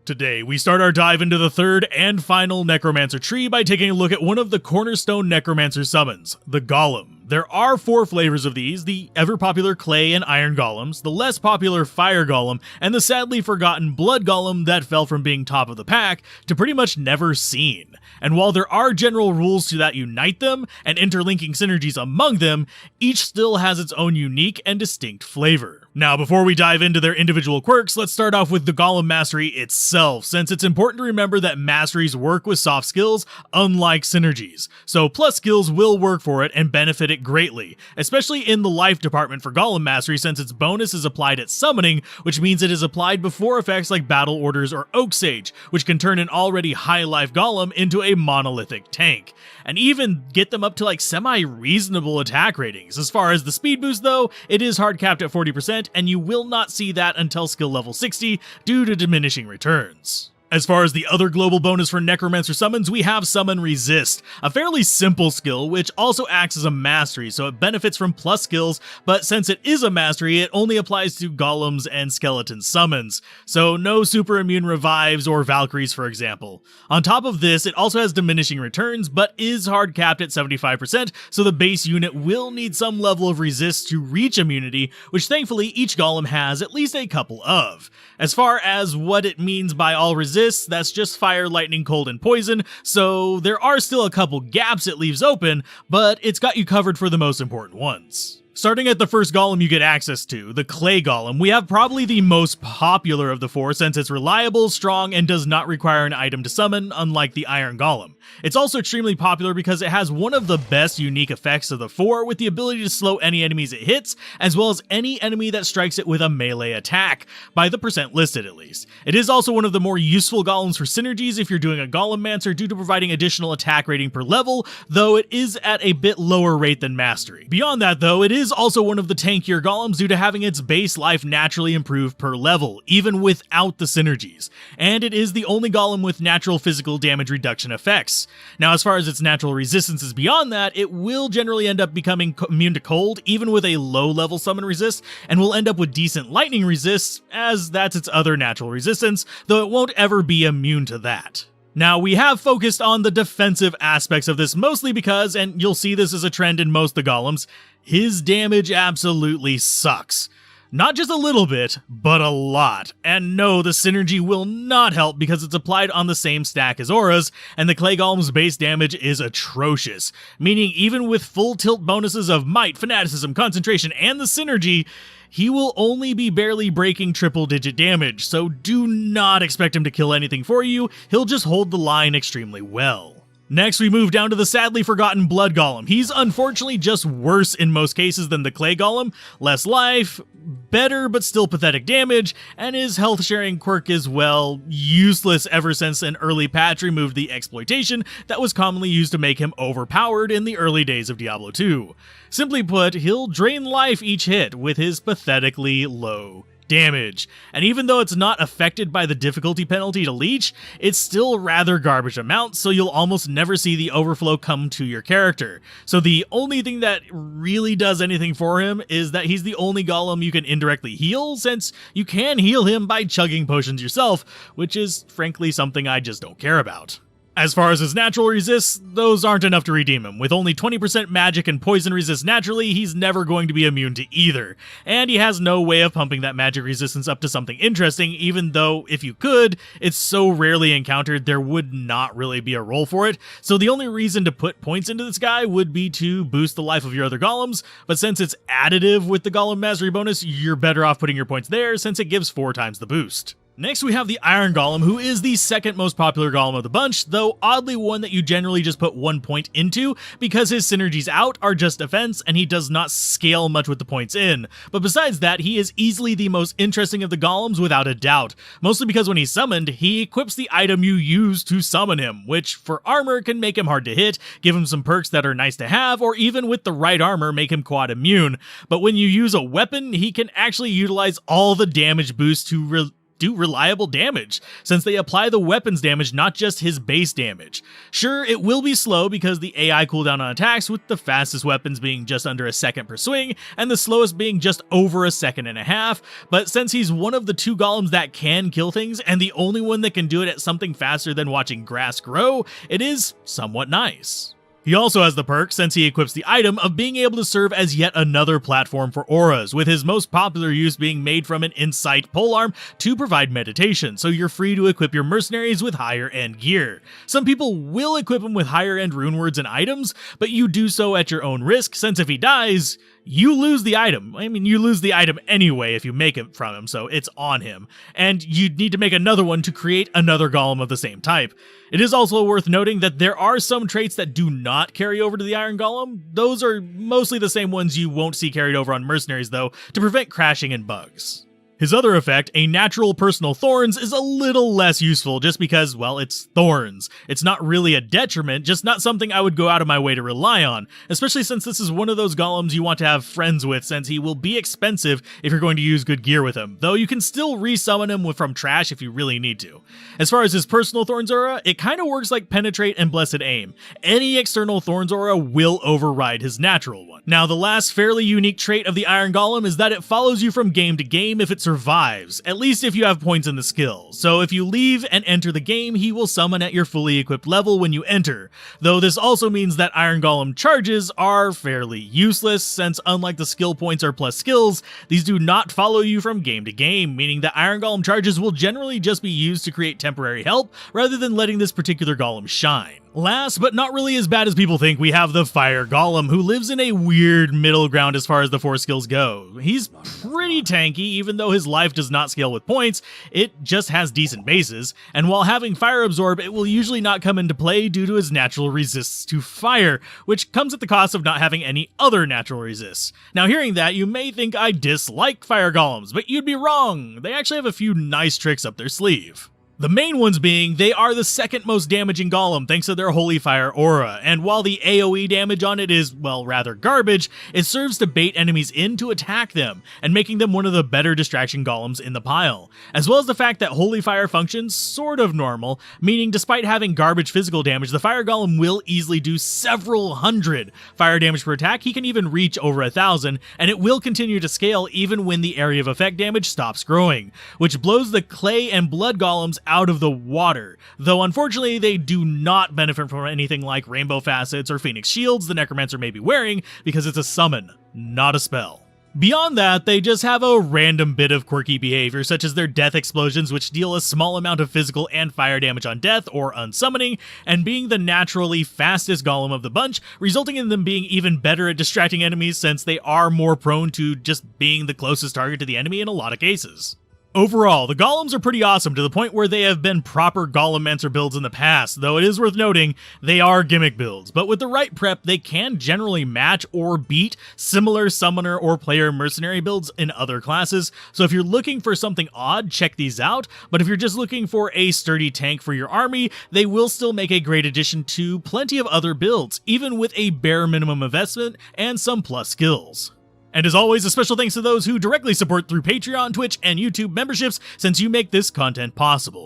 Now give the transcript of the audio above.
Today, we start our dive into the third and final Necromancer tree by taking a look at one of the cornerstone Necromancer summons, the Golem. There are 4 flavors of these, the ever-popular clay and iron golems, the less popular fire golem, and the sadly forgotten blood golem that fell from being top of the pack to pretty much never seen. And while there are general rules that unite them, and interlinking synergies among them, each still has its own unique and distinct flavor. Now, before we dive into their individual quirks, let's start off with the Golem Mastery itself, since it's important to remember that masteries work with soft skills, unlike synergies. So plus skills will work for it and benefit it greatly, especially in the life department for Golem Mastery, since its bonus is applied at summoning, which means it is applied before effects like Battle Orders or Oak Sage, which can turn an already high life golem into a monolithic tank, and even get them up to like semi-reasonable attack ratings. As far as the speed boost though, it is hard capped at 40%, and you will not see that until skill level 60 due to diminishing returns. As far as the other global bonus for Necromancer summons, we have Summon Resist, a fairly simple skill which also acts as a mastery, so it benefits from plus skills, but since it is a mastery, it only applies to golems and skeleton summons, so no super immune revives or Valkyries for example. On top of this, it also has diminishing returns, but is hard capped at 75%, so the base unit will need some level of resist to reach immunity, which thankfully each golem has at least a couple of. As far as what it means by all resist, that's just fire, lightning, cold, and poison, so there are still a couple gaps it leaves open, but it's got you covered for the most important ones. Starting at the first golem you get access to, the Clay Golem, we have probably the most popular of the 4 since it's reliable, strong, and does not require an item to summon, unlike the Iron Golem. It's also extremely popular because it has one of the best unique effects of the 4, with the ability to slow any enemies it hits, as well as any enemy that strikes it with a melee attack, by the percent listed at least. It is also one of the more useful golems for synergies if you're doing a Golemancer due to providing additional attack rating per level, though it is at a bit lower rate than Mastery. Beyond that though, it is also one of the tankier golems due to having its base life naturally improved per level, even without the synergies, and it is the only golem with natural physical damage reduction effects. Now, as far as its natural resistances beyond that, it will generally end up becoming immune to cold, even with a low level summon resist, and will end up with decent lightning resists, as that's its other natural resistance, though it won't ever be immune to that. Now, we have focused on the defensive aspects of this mostly because, and you'll see this as a trend in most of the golems, his damage absolutely sucks. Not just a little bit, but a lot. And no, the synergy will not help because it's applied on the same stack as Aura's, and the Clay Golem's base damage is atrocious, meaning even with full tilt bonuses of Might, Fanaticism, Concentration, and the synergy, he will only be barely breaking triple-digit damage, so do not expect him to kill anything for you, he'll just hold the line extremely well. Next, we move down to the sadly forgotten Blood Golem. He's unfortunately just worse in most cases than the Clay Golem, less life, better but still pathetic damage, and his health sharing quirk is, well, useless ever since an early patch removed the exploitation that was commonly used to make him overpowered in the early days of Diablo 2. Simply put, he'll drain life each hit with his pathetically low damage, and even though it's not affected by the difficulty penalty to leech, it's still rather garbage amount, so you'll almost never see the overflow come to your character. So the only thing that really does anything for him is that he's the only golem you can indirectly heal, since you can heal him by chugging potions yourself, which is frankly something I just don't care about. As far as his natural resists, those aren't enough to redeem him. With only 20% magic and poison resist naturally, he's never going to be immune to either. And he has no way of pumping that magic resistance up to something interesting, even though, if you could, it's so rarely encountered there would not really be a role for it. So the only reason to put points into this guy would be to boost the life of your other golems, but since it's additive with the Golem Mastery bonus, you're better off putting your points there since it gives 4 times the boost. Next, we have the Iron Golem, who is the second most popular golem of the bunch, though oddly one that you generally just put 1 point into, because his synergies out are just defense, and he does not scale much with the points in. But besides that, he is easily the most interesting of the golems without a doubt, mostly because when he's summoned, he equips the item you use to summon him, which for armor can make him hard to hit, give him some perks that are nice to have, or even with the right armor make him quad immune. But when you use a weapon, he can actually utilize all the damage boosts to do reliable damage, since they apply the weapons damage, not just his base damage. Sure, it will be slow because the AI cooldown on attacks, with the fastest weapons being just under a second per swing, and the slowest being just over a second and a half, but since he's one of the 2 golems that can kill things, and the only one that can do it at something faster than watching grass grow, it is somewhat nice. He also has the perk, since he equips the item, of being able to serve as yet another platform for auras, with his most popular use being made from an Insight polearm to provide meditation, so you're free to equip your mercenaries with higher end gear. Some people will equip him with higher end rune words and items, but you do so at your own risk, since if he dies, you lose the item. I mean, you lose the item anyway if you make it from him, so it's on him. And you'd need to make another one to create another golem of the same type. It is also worth noting that there are some traits that do not carry over to the Iron Golem. Those are mostly the same ones you won't see carried over on mercenaries though, to prevent crashing and bugs. His other effect, a natural personal thorns, is a little less useful just because, well, it's thorns. It's not really a detriment, just not something I would go out of my way to rely on, especially since this is one of those golems you want to have friends with, since he will be expensive if you're going to use good gear with him, though you can still resummon him from trash if you really need to. As far as his personal thorns aura, it kind of works like Penetrate and Blessed Aim. Any external thorns aura will override his natural one. Now, the last fairly unique trait of the Iron Golem is that it follows you from game to game if it survives, at least if you have points in the skill. So if you leave and enter the game, he will summon at your fully equipped level when you enter, though this also means that Iron Golem charges are fairly useless, since unlike the skill points or plus skills, these do not follow you from game to game, meaning that Iron Golem charges will generally just be used to create temporary help rather than letting this particular golem shine. Last, but not really as bad as people think, we have the Fire Golem, who lives in a weird middle ground as far as the 4 skills go. He's pretty tanky, even though his life does not scale with points, it just has decent bases, and while having Fire Absorb, it will usually not come into play due to his natural resists to fire, which comes at the cost of not having any other natural resists. Now, hearing that, you may think I dislike Fire Golems, but you'd be wrong. They actually have a few nice tricks up their sleeve. The main ones being, they are the second most damaging golem thanks to their Holy Fire aura, and while the AoE damage on it is, well, rather garbage, it serves to bait enemies in to attack them, and making them one of the better distraction golems in the pile. As well as the fact that Holy Fire functions sort of normal, meaning despite having garbage physical damage, the Fire Golem will easily do several hundred fire damage per attack. He can even reach over 1,000, and it will continue to scale even when the area of effect damage stops growing, which blows the clay and blood golems out of the water, though unfortunately they do not benefit from anything like rainbow facets or phoenix shields the Necromancer may be wearing, because it's a summon, not a spell. Beyond that, they just have a random bit of quirky behavior, such as their death explosions, which deal a small amount of physical and fire damage on death or unsummoning, and being the naturally fastest golem of the bunch, resulting in them being even better at distracting enemies since they are more prone to just being the closest target to the enemy in a lot of cases. Overall, the golems are pretty awesome to the point where they have been proper Golemancer builds in the past, though it is worth noting they are gimmick builds, but with the right prep, they can generally match or beat similar summoner or player mercenary builds in other classes, so if you're looking for something odd, check these out, but if you're just looking for a sturdy tank for your army, they will still make a great addition to plenty of other builds, even with a bare minimum investment and some plus skills. And as always, a special thanks to those who directly support through Patreon, Twitch, and YouTube memberships, since you make this content possible.